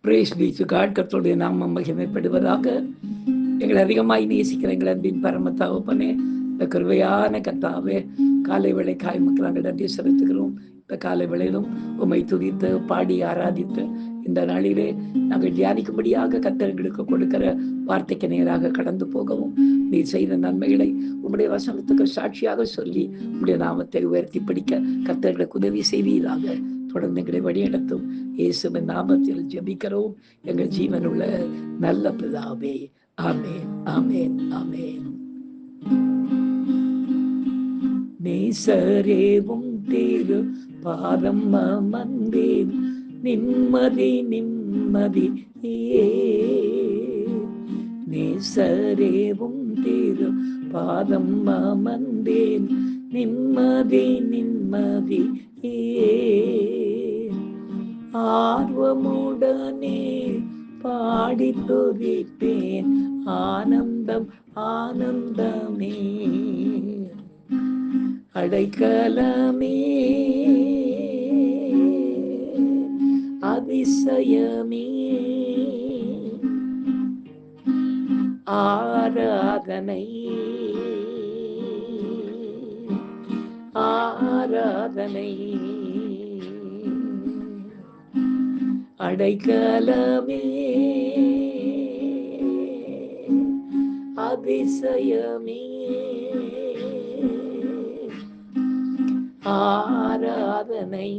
Brace B to God. கர்த்தருடைய நாமம் மகிமைப்படுவதாக. எங்களை அதிகமாய் நேசிக்கிற எங்கள் அன்பின் பரம தகப்பனே, இந்த கிருபையான கர்த்தாவே, காலை வேளைக்காய் மக்கள் நாங்கள் நன்றி செலுத்துகிறோம். இந்த காலை வேளையிலும் உம்மை துதித்து பாடி ஆராதித்து இந்த நாளிலே நாங்கள் தியானிக்கும்படியாக கர்த்தர் எங்களுக்கு கொடுக்கிற வார்த்தைக்கு நேராக கடந்து போகவும், நீ செய்த நன்மைகளை உம்முடைய வசனத்துக்கு சாட்சியாக சொல்லி உம்முடைய நாமத்தை உயர்த்தி பிடிக்க கர்த்தர்களுக்கு உதவி செய்வீராக. தொடர்ந்து எங்களை வழிநடத்தும் இயேசுவின் நாமத்தில் ஜெபிக்கிறோம் எங்கள் ஜீவனுள்ள நல்ல பிதாவே. ஆமென், ஆமென், ஆமென். நேசரேவும் தேரு பாதம் அமர்ந்தேன், நிம்மதி நிம்மதி நேசரேவும் தேரு பாதம் அமர்ந்தேன், நிம்மதி நிம்மதி ஆர்வமுடனே பாடி துதிப்பேன், ஆனந்தம் ஆனந்தமே அடைக்கலமே அதிசயமே ஆராதனை ஆராதனை அடைக்கலமே அதிசயமே ஆராதனை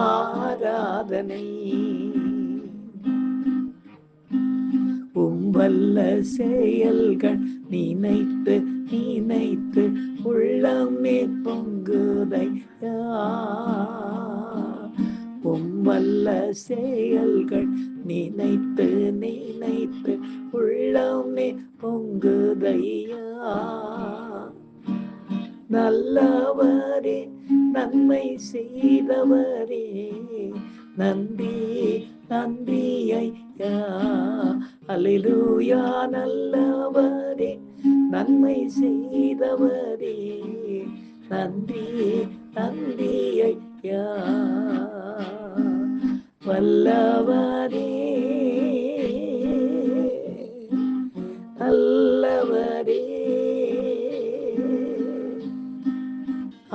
ஆராதனை வல்ல செயல்கள் நினைத்து நினைத்து உள்ளமே பொங்குதையா, வல்ல செயல்கள் நினைத்து நினைத்து உள்ளமே பொங்குதையா. நல்லவரே நன்மை செய்தவரே, நன்றி நன்றி ஐயா. அல்லேலூயா. நல்லவரே நன்மை செய்தவரே, நன்றி நன்றி ஐயா. வல்லவரே நல்லவரே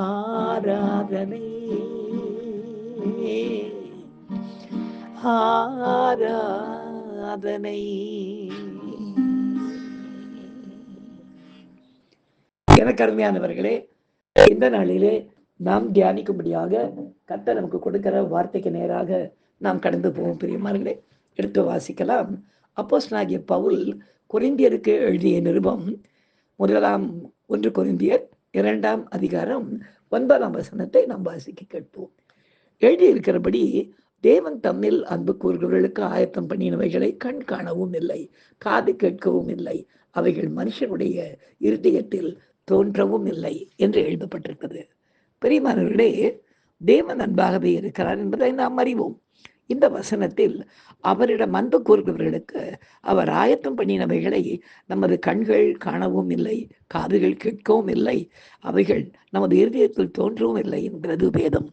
ஆராதனை ஆராதனை. எனக்கு அருமையானவர்களே, இந்த நாளிலே நாம் தியானிக்கும்படியாக கர்த்தர் நமக்கு கொடுக்கிற வார்த்தைக்கு நேராக நாம் கடந்து போவோம். பிரியமானவர்களே, எடுத்து வாசிக்கலாம். அப்போஸ்தலனாகிய பவுல் கொரிந்தியருக்கு எழுதிய நிருபம் 1 கொரிந்தியர் 2 அதிகாரம் 9 நாம் வாசிக்க கேட்போம். எழுதியிருக்கிறபடி, தேவன் தம்மில் அன்பு கூறுகிறவர்களுக்கு ஆயத்தம் பண்ணினவைகளை கண் காணவும் இல்லை, காது கேட்கவும் இல்லை, அவைகள் மனுஷனுடைய இருதயத்தில் தோன்றவும் இல்லை என்று எழுதப்பட்டிருக்கிறது. பெரியமானவர்களே, தேவன் அன்பாகவே இருக்கிறார் என்பதை நாம் அறிவோம். இந்த வசனத்தில் அவரிடம் அன்பு கூறுகிறவர்களுக்கு அவர் ஆயத்தம் பண்ணினவைகளை நமது கண்கள் காணவும் இல்லை, காதுகள் கேட்கவும் இல்லை, அவைகள் நமது இருதயத்தில் தோன்றவும் இல்லை என்கிறது வேதம்.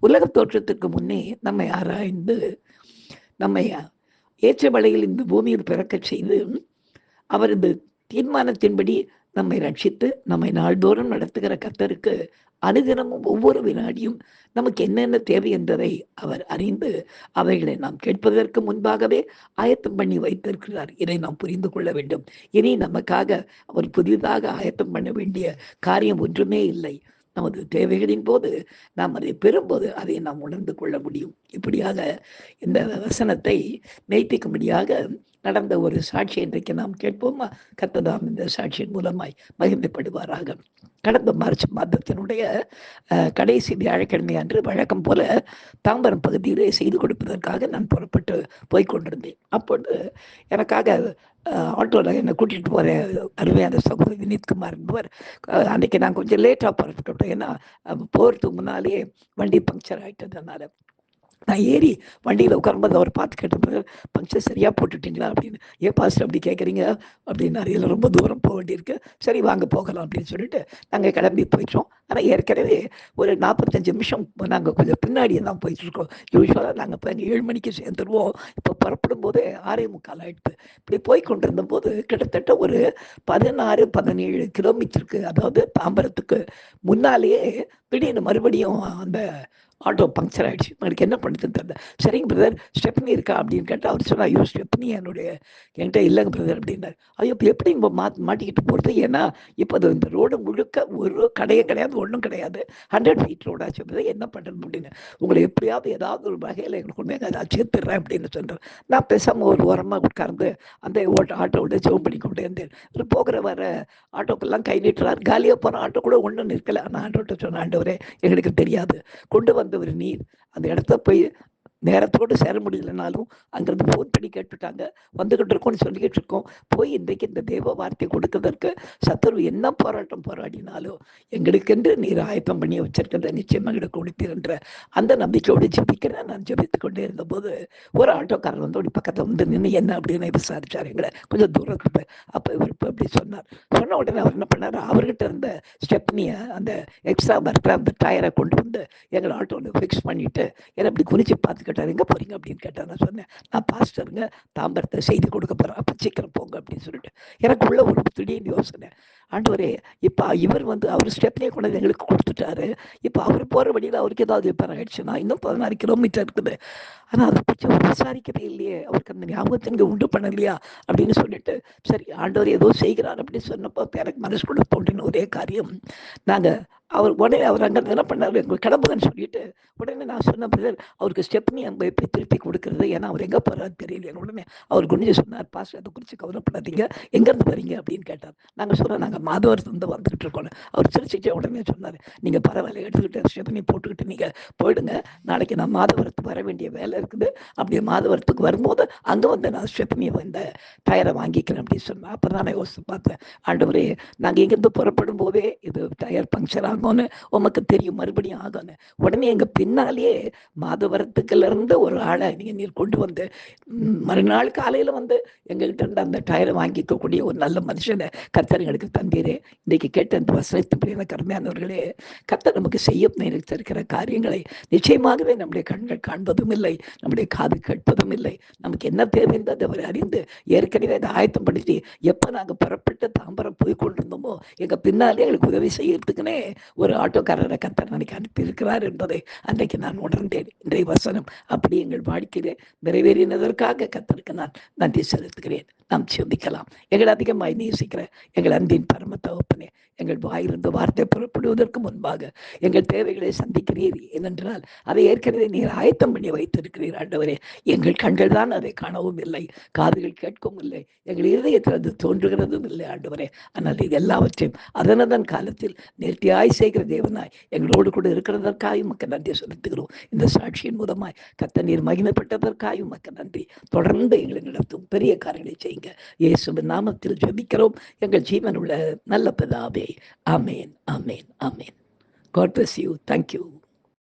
உலக தோற்றத்திற்கு முன்னே நம்மை ஆராய்ந்து நம்மை ஏற்ற வழியில் இந்த பூமியில் பிறக்க செய்து அவரது தீர்மானத்தின்படி நம்மை ரட்சித்து நம்மை நாள்தோறும் நடத்துகிற கர்த்தருக்கு அனுதினமும் ஒவ்வொரு வினாடியும் நமக்கு என்னென்ன தேவை என்பதை அவர் அறிந்து அவைகளை நாம் கேட்பதற்கு முன்பாகவே ஆயத்தம் பண்ணி வைத்திருக்கிறார். இதை நாம் புரிந்து கொள்ள வேண்டும். இனி நமக்காக அவர் புதிதாக ஆயத்தம் பண்ண வேண்டிய காரியம் ஒன்றுமே இல்லை. நமது தேவைகளின் போது நாம் அதை பெறும்போது அதை நாம் உணர்ந்து கொள்ள முடியும். இப்படியாக இந்த வசனத்தை மெய்ப்பிக்கும்படியாக நடந்த ஒரு சாட்சி இன்றைக்கு நாம் கேட்போமா? கர்த்தர் இந்த சாட்சியின் மூலமாய் மகிமைப்படுவாராக. கடந்த மார்ச் மாதத்தினுடைய கடைசி வியாழக்கிழமை அன்று வழக்கம் போல தாம்பரம் பகுதியிலே செய்து கொடுப்பதற்காக நான் புறப்பட்டு போய்கொண்டிருந்தேன். அப்பொழுது எனக்காக ஆட்டோவில் என்னை கூட்டிகிட்டு போகிற அருமையான சகோதரி வினித்குமார் என்பவர், அன்றைக்கி நான் கொஞ்சம் லேட்டாக புறப்பட்டுவிட்டேன். ஏன்னா போகிறதுக்கு முன்னாலே வண்டி பங்க்சர் ஆகிட்டதுனால நான் ஏறி வண்டியில் உட்காரும்போது அவர் பார்த்து கேட்டப்போ, பங்க்சர் சரியாக போட்டுட்டீங்களா அப்படின்னு. ஏன் பாஸ்டர் அப்படி கேட்குறீங்க அப்படின்னாரு. இல்லை ரொம்ப தூரம் போக வேண்டியிருக்கு, சரி வாங்க போகலாம் அப்படின்னு சொல்லிட்டு நாங்கள் கிளம்பி போயிட்டோம். ஆனால் ஏற்கனவே ஒரு 45 நிமிஷம் நாங்கள் கொஞ்சம் பின்னாடியே தான் போயிட்டுருக்கோம். யூஸ்வலாக நாங்கள் இப்போ 7 மணிக்கு சேர்ந்துருவோம். இப்போ புறப்படும் போது 6:45 ஆயிடுது. இப்படி போய் கொண்டிருந்த போது கிட்டத்தட்ட ஒரு 16, 17 கிலோமீட்டருக்கு, அதாவது தாம்பரத்துக்கு முன்னாலேயே திடீர்னு மறுபடியும் அந்த ஆட்டோ பங்க்சர் ஆகிடுச்சு. எனக்கு என்ன பண்ணுறதுன்னு தெரியல. சரிங்க பிரதர், ஸ்டெப்னி இருக்கா அப்படின்னு கேட்டால் அவர் சொன்னார், ஐயோ ஸ்டெப்னி என்கிட்ட இல்லைங்க பிரதர் அப்படின்னாரு. ஐயோ இப்போ எப்படி மாட்டிக்கிட்டு போகிறது? ஏன்னா இப்போ அது இந்த ரோடு முழுக்க ஒரு கடையே கிடையாது, ஒன்றும் கிடையாது. 100 ஃபீட் ரோடாச்சு பிரதர், என்ன பண்ணுறது அப்படின்னு. உங்களை எப்படியாவது ஏதாவது ஒரு வகையில் எங்களுக்கு கொண்டு அதை சேர்த்துடுறேன் அப்படின்னு சொல்கிறேன். நான் பேசாமல் ஒரு ஓரமாக உட்கார்ந்து அந்த ஆட்டோவோட ஜோம் பண்ணி கொண்டே இருந்தேன். போகிற வர ஆட்டோக்கெல்லாம் கை நீட்டுறாரு. காலியாக போகிற ஆட்டோ கூட ஒன்றும் நிற்கலை. ஆனால் ஆட்டோட்ட சொன்ன, ஆண்டவரே எங்களுக்கு தெரியாது, கொண்டு வந்த ஒரு நீர் அந்த இடத்த போய் நேரத்தோடு சேர முடியலனாலும் அங்கிருந்து ஃபோன் பண்ணி கேட்டுட்டாங்க, வந்துகிட்டு இருக்கோம்னு சொல்லிக்கிட்டு இருக்கோம். போய் இன்றைக்கு இந்த தேவ வார்த்தை கொடுக்கறதற்கு சத்துரு என்ன போராட்டம் போராடினாலும் எங்களுக்கென்று நீர் ஆயத்தம் பண்ணி வச்சிருக்கிறத நிச்சயமாக எங்களுக்கு கொடுப்பீர்ன்ற அந்த நம்பிக்கையோடு ஜெபிக்கிறேன். நான் ஜெபித்து கொண்டே இருந்தபோது ஒரு ஆட்டோக்காரர் வந்து ஒரு பக்கத்தில் வந்து நின்று என்ன அப்படின்னு விசாரிச்சார் எங்களை கொஞ்சம் தூரத்துக்கு. அப்போ இவர் இப்போ அப்படி சொன்னார். சொன்ன உடனே அவர் என்ன பண்ணார், அவர்கிட்ட இருந்த ஸ்டெப்னியை அந்த எக்ஸ்ட்ரா இருக்கிற அந்த டயரை கொண்டு வந்து எங்களை ஆட்டோவில் ஃபிக்ஸ் பண்ணிவிட்டு என்னை அப்படி குறித்து பார்த்து கேட்டார், எங்கே போகிறீங்க அப்படின்னு கேட்டார். நான் சொன்னேன், நான் பாஸ்டருங்க, தாம்பரத்தை செய்தி கொடுக்க போகிறேன், அப்போ சீக்கிரம் போங்க அப்படின்னு சொல்லிட்டு. எனக்கு உள்ள ஒரு திடீர்னு யோசனை, ஆண்டவரே இப்போ இவர் வந்து அவர் ஸ்டெப்னே கொண்டு எங்களுக்கு கொடுத்துட்டாரு, இப்போ அவர் போகிற வழியில் அவருக்கு ஏதாவது ரிப்பேர் ஆகிடுச்சுன்னா இன்னும் 16 கிலோமீட்டர் இருக்குது, ஆனால் அதை பற்றி அவர் விசாரிக்கவே இல்லையே, அவருக்கு அந்த ஞாபகத்தை இங்கே உண்டு பண்ணலையா அப்படின்னு சொல்லிட்டு, சரி ஆண்டவர் ஏதோ செய்கிறார் அப்படின்னு சொன்னப்போ எனக்கு மனசுக்குள்ள தோன்றின ஒரே காரியம், நாங்கள் உடனே அவர் அங்கே என்ன பண்ணார், எங்களுக்கு கிளம்புங்கன்னு சொல்லிட்டு உடனே நான் சொன்ன பிரதர், அவருக்கு ஸ்டெப்னி அங்கே எப்படி திருப்பி கொடுக்குறது, ஏன்னா அவர் எங்கே போகிறாரு தெரியல. உடனே அவர் குனிஞ்சு சொன்னார், பாஸ்டர் அதை குறித்து கவலைப்படாதீங்க, எங்கேருந்து வரீங்க அப்படின்னு கேட்டார். நாங்கள் சொன்னோம், நாங்கள் மாதவரத்துலேருந்து வந்துகிட்டு இருக்கோம். அவர் சிரிச்சுட்டே உடனே சொன்னார், நீங்கள் பரவாயில்ல எடுத்துக்கிட்டு ஸ்டெப்னி போட்டுக்கிட்டு நீங்கள் போயிடுங்க, நாளைக்கு நான் மாதவரத்துக்கு வர வேண்டிய வேலை இருக்குது, அப்படியே மாதவரத்துக்கு வரும்போது அங்கே வந்து நான் ஸ்டெப்னியை இந்த டயரை வாங்கிக்கிறேன் அப்படின்னு சொன்னேன். அப்போ தான் நான் யோசித்து பார்த்தேன், ஆண்டவரே நாங்கள் இங்கேருந்து புறப்படும் போதே இது டயர் பங்க்சர் ஆகும்னு உமக்கு தெரியும், மறுபடியும் ஆகும்னு. உடனே எங்கள் பின்னாலேயே மாதவரத்துக்குலேருந்து ஒரு ஆளை நீர் கொண்டு வந்து மறுநாள் காலையில் வந்து எங்ககிட்ட இருந்து அந்த டயரை வாங்கிக்கக்கூடிய ஒரு நல்ல மனுஷனை கர்த்தர் எங்களுக்கு தந்தீரே. இன்றைக்கு கேட்ட அந்த வசனத்துக்குரிய கருமையானவர்களே, கர்த்தர் நமக்கு செய்ய நினைத்திருக்கிற காரியங்களை நிச்சயமாகவே நம்முடைய கண்கள் காண்பதும் இல்லை, நம்முடைய காது கேட்பதும் இல்லை. நமக்கு என்ன தேவை என்பதை அவர் அறிந்து ஏற்கனவே அதை ஆயத்தப்படுத்தி எப்போ நாங்கள் புறப்பட்டு தாம்பரம் போய் கொண்டிருந்தோமோ எங்கள் பின்னாலே எங்களுக்கு உதவி செய்யறதுக்குன்னே ஒரு ஆட்டோக்காரரை கர்த்தர் அன்னைக்கு அனுப்பியிருக்கிறார் என்பதை அன்றைக்கு நான் உணர்ந்தேன். இன்றைய வசனம் அப்படி எங்கள் வாழ்க்கையிலே நிறைவேறினதற்காக கர்த்தருக்கு நான் நன்றி செலுத்துகிறேன். நாம் சிந்திக்கலாம். எங்களை அதிகமாய் நேசிக்கிற எங்கள் அன்பின் பரம தகப்பனே, எங்கள் வாயிலிருந்து வார்த்தை புறப்படுவதற்கு முன்பாக எங்கள் தேவைகளை சந்திக்கிறீர். ஏனென்றால் அதை ஏற்கனவே நீர் ஆயத்தம் பண்ணி வைத்திருக்கிறீர் ஆண்டவரே. எங்கள் கண்கள் தான் அதை காணவும் இல்லை, காதுகள் கேட்கவும் இல்லை, எங்கள் இதயத்தில் அது தோன்றுகிறதும் இல்லை ஆண்டவரே. ஆனால் இது எல்லாவற்றையும் அதனதன் காலத்தில் நேர்த்தியாய் செய்கிற தேவனாய் எங்களோடு கூட இருக்கிறதற்காக உமக்கு நன்றி செலுத்துகிறோம். இந்த சாட்சியின் மூலமாய் கர்த்தர் நீர் மகிமைப்பட்டதற்காக உமக்கு நன்றி. தொடர்ந்து எங்களை நடத்தும் பெரிய காரியங்களை செய்யுங்க. இயேசுவின் நாமத்தில் ஜெபிக்கிறோம் எங்கள் ஜீவனுள்ள நல்ல பிதாவே. ஆமேன், ஆமேன், ஆமேன். God bless you. Thank you.